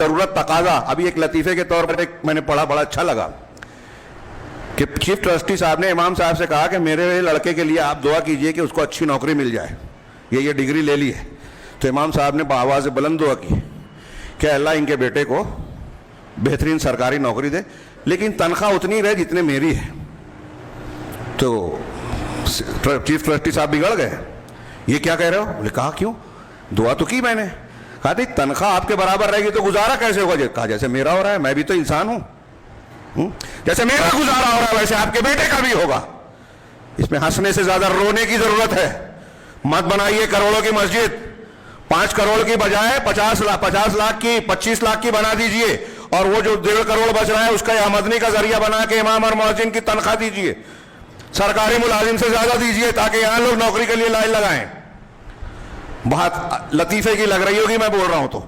ضرورت تقاضا. ابھی ایک لطیفے کے طور پر ایک میں نے پڑھا, بڑا اچھا لگا کہ چیف ٹرسٹی صاحب نے امام صاحب سے کہا کہ میرے لڑکے کے لیے آپ دعا کیجئے کہ اس کو اچھی نوکری مل جائے, یہ ڈگری لے لی ہے. تو امام صاحب نے بآواز بلند دعا کی کہ اللہ ان کے بیٹے کو بہترین سرکاری نوکری دے, لیکن تنخواہ اتنی رہے جتنے میری ہے. تو چیف ٹرسٹی صاحب بگڑ گئے, یہ کیا کہہ رہے ہو؟ بولے کہا کیوں؟ دعا تو کی میں نے. کہا تھی تنخواہ آپ کے برابر رہے گی تو گزارا کیسے ہوگا؟ کہا جیسے میرا ہو رہا ہے, میں بھی تو انسان ہوں, جیسے میرا گزارا ہو رہا ہے ویسے آپ کے بیٹے کا بھی ہوگا. اس میں ہنسنے سے زیادہ رونے کی ضرورت ہے. مت بنائیے کروڑوں کی مسجد, 5 کروڑ کی بجائے 50 لاکھ کی 25 لاکھ کی بنا دیجئے, اور وہ جو 1.5 کروڑ بچ رہا ہے اس کا آمدنی کا ذریعہ بنا کے امام اور مؤذن کی تنخواہ دیجئے, سرکاری ملازم سے زیادہ دیجئے تاکہ یہاں لوگ نوکری کے لیے لائن لگائیں. بہت لطیفے کی لگ رہی ہوگی میں بول رہا ہوں تو